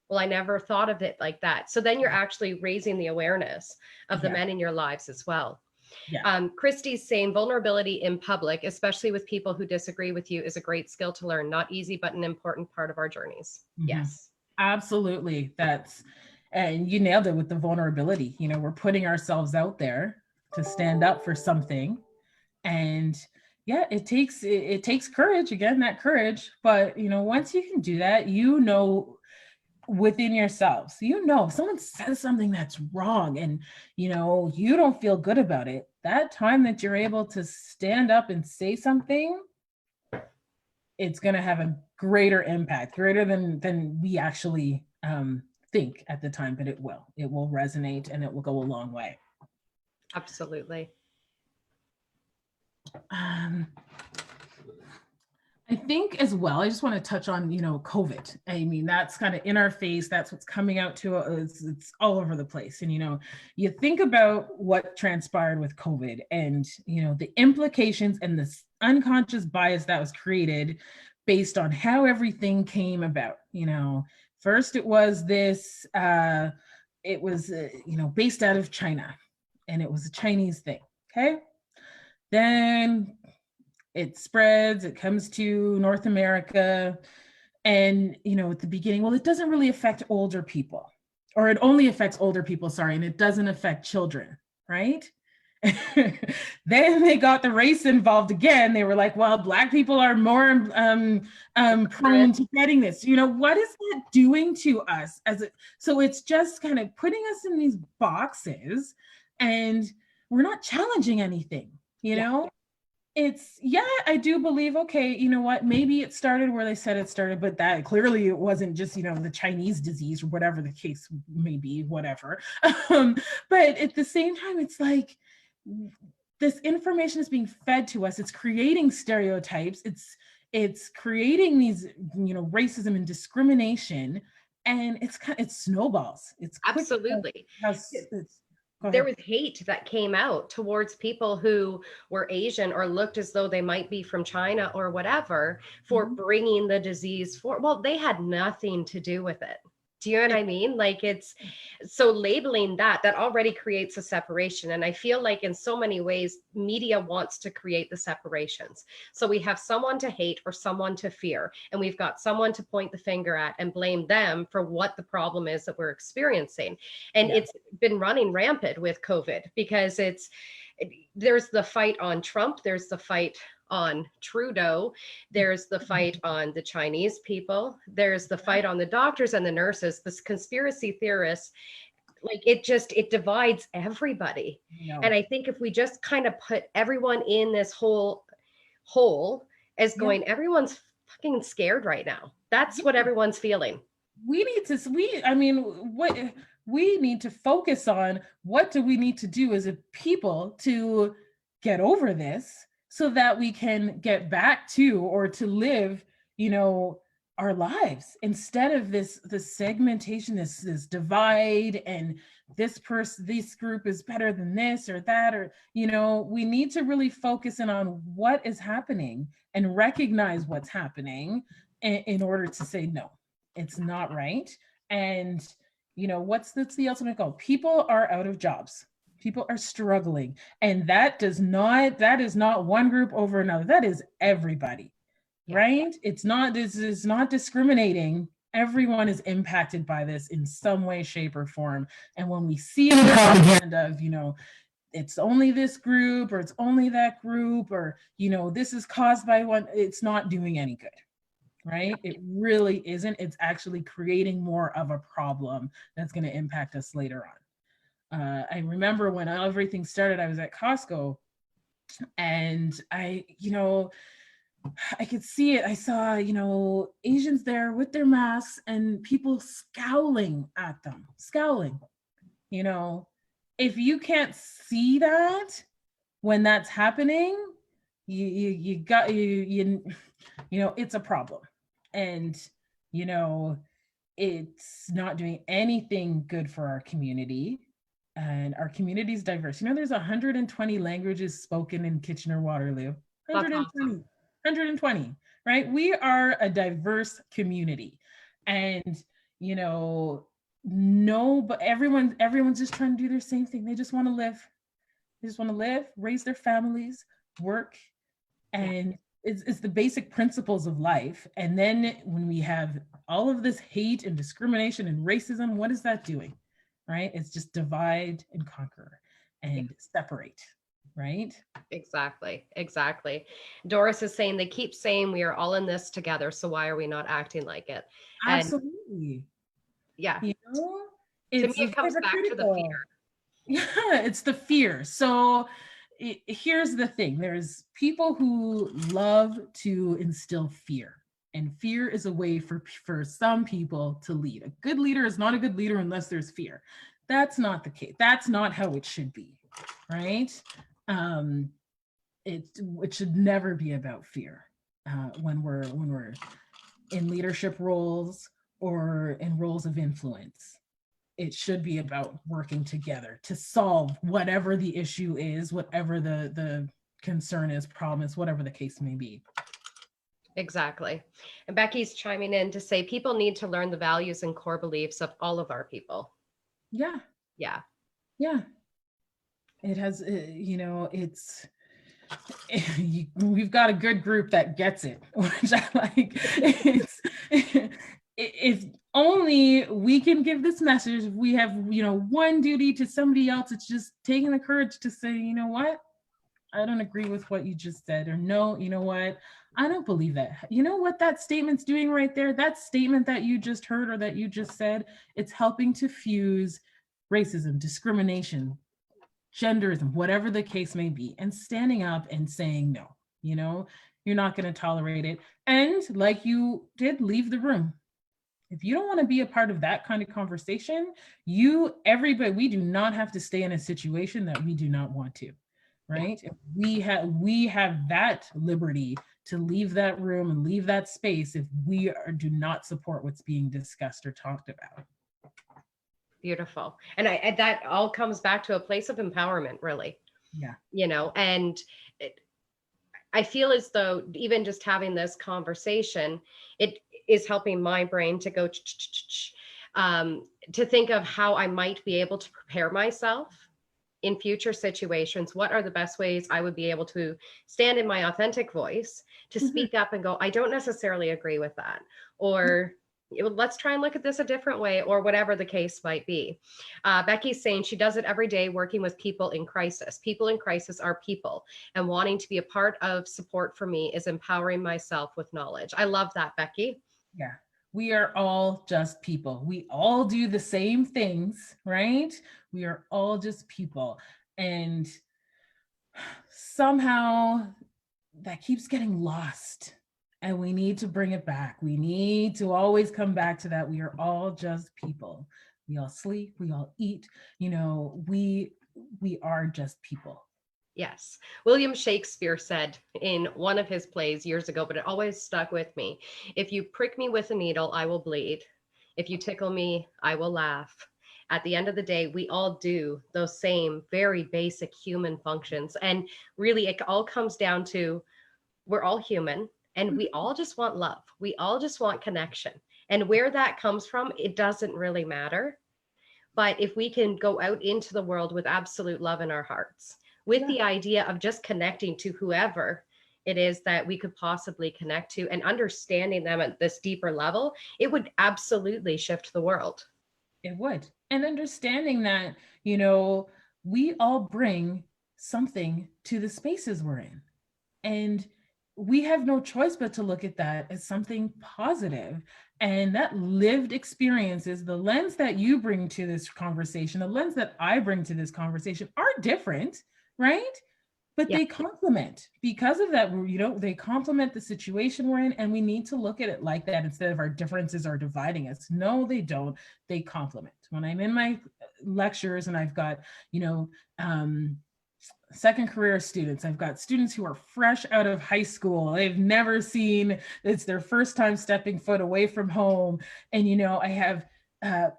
[SPEAKER 1] well, I never thought of it like that. So then you're actually raising the awareness of the
[SPEAKER 2] Yeah.
[SPEAKER 1] men in your lives as well.
[SPEAKER 2] Yeah.
[SPEAKER 1] Christy's saying vulnerability in public, especially with people who disagree with you, is a great skill to learn. Not easy, but an important part of our journeys.
[SPEAKER 2] Mhm.
[SPEAKER 1] Yes.
[SPEAKER 2] Absolutely. And you nailed it with the vulnerability. We're putting ourselves out there to stand up for something. And yeah, it takes courage, again, that courage. But once you can do that, within yourselves, if someone says something that's wrong and you don't feel good about it, that time that you're able to stand up and say something, it's going to have a greater impact, greater than we actually think at the time, but it will resonate and it will go a long way.
[SPEAKER 1] Absolutely.
[SPEAKER 2] I think as well, I just want to touch on, COVID. I mean, that's kind of in our face. That's what's coming out to us. It's all over the place. And, you think about what transpired with COVID and, the implications and this unconscious bias that was created based on how everything came about. First it was this, based out of China, and it was a Chinese thing. Okay. Then it spreads, it comes to North America. And, at the beginning, well, it doesn't really affect older people, or it only affects older people, sorry, and it doesn't affect children, right? Then they got the race involved again. They were like, well, Black people are more prone to getting this. What is that doing to us? So it's just kind of putting us in these boxes, and we're not challenging anything,
[SPEAKER 1] Yeah.
[SPEAKER 2] I do believe, okay, you know what, maybe it started where they said it started, but that clearly it wasn't just, the Chinese disease or whatever the case may be, whatever. But at the same time, it's like this information is being fed to us. It's creating stereotypes. It's creating these, racism and discrimination, and it snowballs. It's quick.
[SPEAKER 1] Absolutely.
[SPEAKER 2] Go
[SPEAKER 1] There
[SPEAKER 2] ahead.
[SPEAKER 1] was hate that came out towards people who were Asian or looked as though they might be from China or whatever for
[SPEAKER 2] Mhm.
[SPEAKER 1] bringing the disease for. Well, they had nothing to do with it. Do you know what I mean? Like, it's so labeling that already creates a separation. And I feel like in so many ways, media wants to create the separations. So we have someone to hate or someone to fear, and we've got someone to point the finger at and blame them for what the problem is that we're experiencing. And
[SPEAKER 2] Yeah.
[SPEAKER 1] it's been running rampant with COVID because there's the fight on Trump, there's the fight on Trudeau, there's the fight on the Chinese people, there's the fight on the doctors and the nurses, this conspiracy theorists. Like, it divides everybody. And I think if we just kind of put everyone in this whole hole as going, everyone's fucking scared right now. That's what everyone's feeling.
[SPEAKER 2] We need to what we need to focus on, what do we need to do as a people to get over this, so that we can get back to, or to live, our lives, instead of this segmentation, this divide, and this group is better than this or that, or we need to really focus in on what is happening and recognize what's happening, in order to say no, it's not right. And what's the ultimate goal? People are out of jobs, people are struggling, and that is not one group over another, that is everybody. Right? This is not discriminating. Everyone is impacted by this in some way, shape, or form. And when we see the propaganda of, it's only this group, or it's only that group, or this is caused by one, it's not doing any good. Right? It really isn't. It's actually creating more of a problem that's going to impact us later on. I remember when everything started, I was at Costco, and I could see it. I saw, Asians there with their masks and people scowling at them, scowling. If you can't see that when that's happening, it's a problem. And it's not doing anything good for our community. And our community is diverse. You know, there's 120 languages spoken in Kitchener-Waterloo.
[SPEAKER 1] That's
[SPEAKER 2] 120,
[SPEAKER 1] awesome.
[SPEAKER 2] 120, right? We are a diverse community. And, you know, no, but everyone's just trying to do their same thing. They just want to live. They just want to live, raise their families, work,
[SPEAKER 1] Yeah,
[SPEAKER 2] and it's the basic principles of life. And then when we have all of this hate and discrimination and racism, what is that doing? Right? It's just divide and conquer
[SPEAKER 1] yeah,
[SPEAKER 2] and separate, right?
[SPEAKER 1] exactly. Exactly. Doris is saying they keep saying we are all in this together. So why are we not acting like it? And
[SPEAKER 2] Absolutely.
[SPEAKER 1] yeah,
[SPEAKER 2] You know,
[SPEAKER 1] to me,
[SPEAKER 2] it's
[SPEAKER 1] it comes back to the fear.
[SPEAKER 2] hypocritical. Yeah, it's the fear. So here's the thing. There's people who love to instill fear. And fear is a way for some people to lead. A good leader is not a good leader unless there's fear. That's not the case. That's not how it should be, right? Um, it should never be about fear when we're in leadership roles or in roles of influence. It should be about working together to solve whatever the issue is, whatever the concern is, problem is, whatever the case may be.
[SPEAKER 1] Exactly. And Becky's chiming in to say people need to learn the values and core beliefs of all of our people.
[SPEAKER 2] Yeah,
[SPEAKER 1] Yeah.
[SPEAKER 2] yeah. It has, you know, we've got a good group that gets it, which I like. It's if only we can give this message. If we have, you know, one duty to somebody else, it's just taking the courage to say, you know what, I don't agree with what you just said, or no, you know what, I don't believe that. You know what that statement's doing right there? That statement that you just heard or that you just said, it's helping to fuse racism, discrimination, genderism, whatever the case may be, and standing up and saying no. You know, you're not going to tolerate it. And like you did, leave the room. If you don't want to be a part of that kind of conversation, everybody, we do not have to stay in a situation that we do not want to,
[SPEAKER 1] Yeah.
[SPEAKER 2] right? We have that liberty to leave that room and leave that space if do not support what's being discussed or talked about.
[SPEAKER 1] Beautiful. And that all comes back to a place of empowerment, really,
[SPEAKER 2] Yeah.
[SPEAKER 1] you know, and I feel as though even just having this conversation, it is helping my brain to go to think of how I might be able to prepare myself in future situations. What are the best ways I would be able to stand in my authentic voice to
[SPEAKER 2] Mhm.
[SPEAKER 1] speak up and go, I don't necessarily agree with that, or let's try and look at this a different way, or whatever the case might be. Becky's saying she does it every day working with people in crisis. People in crisis are people, and wanting to be a part of support for me is empowering myself with knowledge. I love that, Becky.
[SPEAKER 2] Yeah. We are all just people. We all do the same things, right? We are all just people. And somehow that keeps getting lost. And we need to bring it back. We need to always come back to that. We are all just people. We all sleep, we all eat, you know, we are just people.
[SPEAKER 1] Yes. William Shakespeare said in one of his plays years ago, but it always stuck with me. If you prick me with a needle, I will bleed. If you tickle me, I will laugh. At the end of the day, we all do those same very basic human functions. And really, it all comes down to we're all human and we all just want love. We all just want connection. And where that comes from, it doesn't really matter. But if we can go out into the world with absolute love in our hearts, with
[SPEAKER 2] Yeah,
[SPEAKER 1] the idea of just connecting to whoever it is that we could possibly connect to and understanding them at this deeper level, it would absolutely shift the world.
[SPEAKER 2] it would. And understanding that, you know, we all bring something to the spaces we're in. And we have no choice but to look at that as something positive. And that lived experience is the lens that you bring to this conversation, the lens that I bring to this conversation are different, right? But
[SPEAKER 1] Yeah,
[SPEAKER 2] they complement because of that, you know, they complement the situation we're in. And we need to look at it like that instead of our differences are dividing us. No, they don't. They complement. When I'm in my lectures and I've got, you know, second career students. I've got students who are fresh out of high school. They've never seen, it's their first time stepping foot away from home. And, I have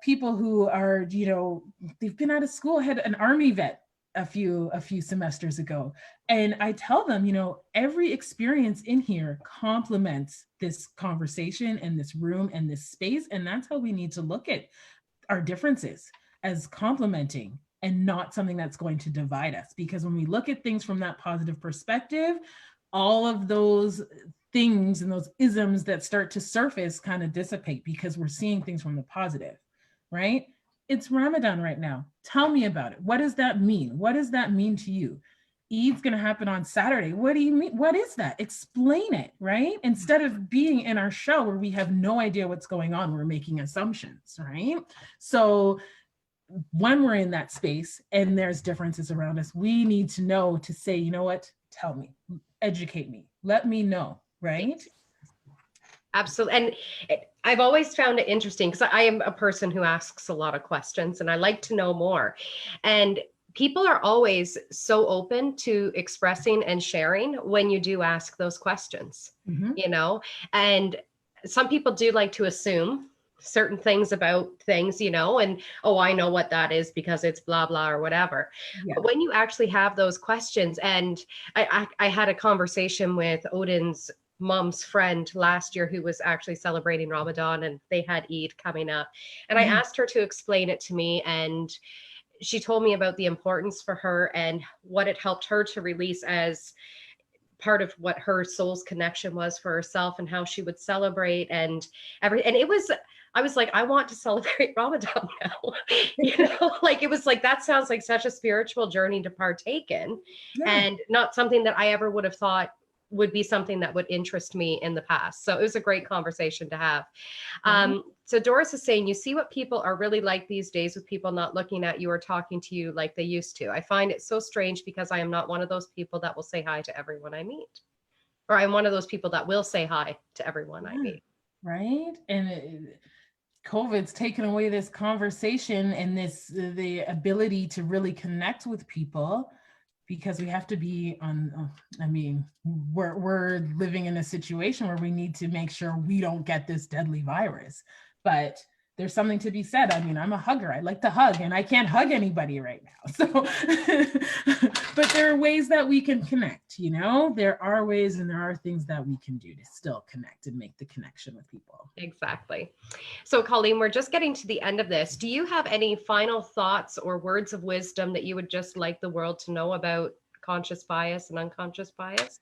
[SPEAKER 2] people who are, they've been out of school. I had an Army vet a few semesters ago. And I tell them, every experience in here complements this conversation and this room and this space. And that's how we need to look at our differences, as complementing and not something that's going to divide us. Because when we look at things from that positive perspective, all of those things and those isms that start to surface kind of dissipate, because we're seeing things from the positive, right? It's Ramadan right now. Tell me about it. What does that mean? What does that mean to you? Eid's going to happen on Saturday. What do you mean? What is that? Explain it, right? Instead of being in our shell where we have no idea what's going on, we're making assumptions, right? So when we're in that space and there's differences around us, we need to know to say, you know what? Tell me, educate me, let me know, right?
[SPEAKER 1] Absolutely. And I've always found it interesting because I am a person who asks a lot of questions and I like to know more. And people are always so open to expressing and sharing when you do ask those questions, and some people do like to assume certain things about things, and, oh, I know what that is because it's blah, blah, or whatever. Yeah. But when you actually have those questions, and I had a conversation with Odin's mom's friend last year who was actually celebrating Ramadan, and they had Eid coming up. And I asked her to explain it to me, and she told me about the importance for her and what it helped her to release as part of what her soul's connection was for herself and how she would celebrate and everything. And I was like, I want to celebrate Ramadan now. It was like, that sounds like such a spiritual journey to partake in, and not something that I ever would have thought would be something that would interest me in the past. So it was a great conversation to have. So Doris is saying, you see what people are really like these days with people not looking at you or talking to you like they used to. I find it so strange because I am not one of those people that will say hi to everyone I meet. Or I'm one of those people that will say hi to everyone I meet.
[SPEAKER 2] Right. And COVID's taken away this conversation and the ability to really connect with people, because we have to be we're living in a situation where we need to make sure we don't get this deadly virus. But there's something to be said. I mean, I'm a hugger. I like to hug, and I can't hug anybody right now. So, but there are ways that we can connect, there are ways and there are things that we can do to still connect and make the connection with people.
[SPEAKER 1] Exactly. So Colleen, we're just getting to the end of this. Do you have any final thoughts or words of wisdom that you would just like the world to know about conscious bias and unconscious bias?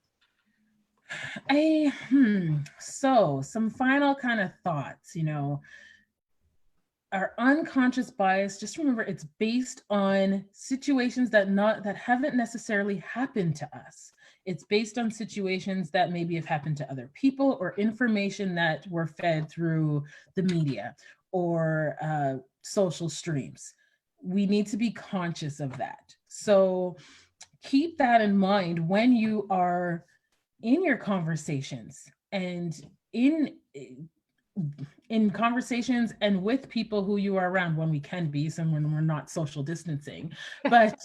[SPEAKER 2] So some final kind of thoughts, our unconscious bias, just remember it's based on situations that haven't necessarily happened to us. It's based on situations that maybe have happened to other people, or information that were fed through the media or social streams. We need to be conscious of that. So keep that in mind when you are in your conversations and in conversations and with people who you are around, when we can be, so when we're not social distancing, but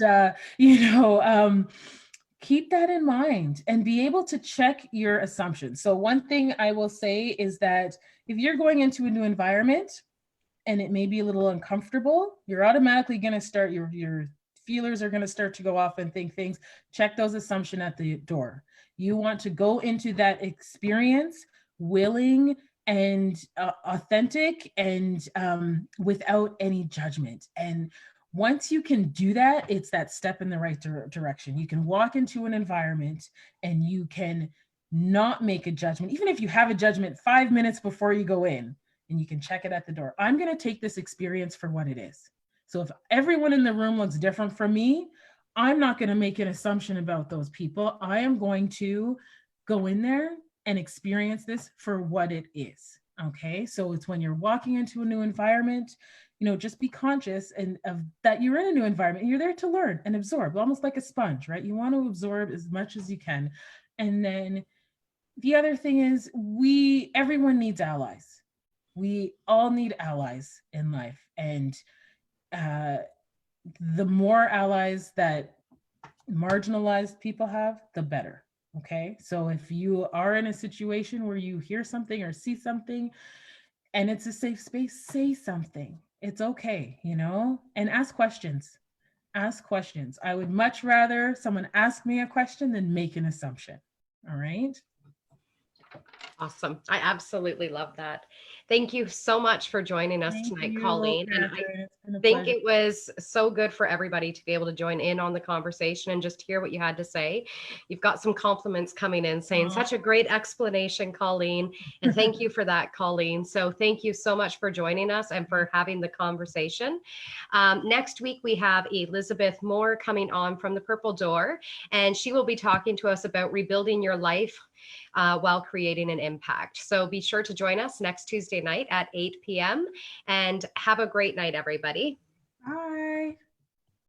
[SPEAKER 2] keep that in mind and be able to check your assumptions. So one thing I will say is that if you're going into a new environment and it may be a little uncomfortable, you're automatically going to start, your feelers are going to start to go off and think things. Check those assumptions at the door. You want to go into that experience willing and authentic and without any judgment. And once you can do that, it's that step in the right direction. You can walk into an environment and you can not make a judgment, even if you have a judgment 5 minutes before you go in, and you can check it at the door. I'm going to take this experience for what it is. So if everyone in the room looks different from me, I'm not going to make an assumption about those people. I am going to go in there and experience this for what it is. Okay. So it's when you're walking into a new environment, just be conscious of that you're in a new environment and you're there to learn and absorb, almost like a sponge, right? You want to absorb as much as you can. And then the other thing is everyone needs allies. We all need allies in life. And the more allies that marginalized people have, the better. Okay. So if you are in a situation where you hear something or see something and it's a safe space, say something. It's okay, and ask questions. Ask questions. I would much rather someone ask me a question than make an assumption. All right.
[SPEAKER 1] Awesome. I absolutely love that. Thank you so much for joining us
[SPEAKER 2] Thank
[SPEAKER 1] tonight,
[SPEAKER 2] you,
[SPEAKER 1] Colleen. And I
[SPEAKER 2] Catherine. It's been a
[SPEAKER 1] think
[SPEAKER 2] pleasure.
[SPEAKER 1] it was so good for everybody to be able to join in on the conversation and just hear what you had to say. You've got some compliments coming in saying such a great explanation, Colleen. And thank you for that, Colleen. So thank you so much for joining us and for having the conversation. Next week, we have Elizabeth Moore coming on from the Purple Door, and she will be talking to us about rebuilding your life while creating an impact. So be sure to join us next Tuesday night at 8 p.m. and have a great night, everybody.
[SPEAKER 2] Bye.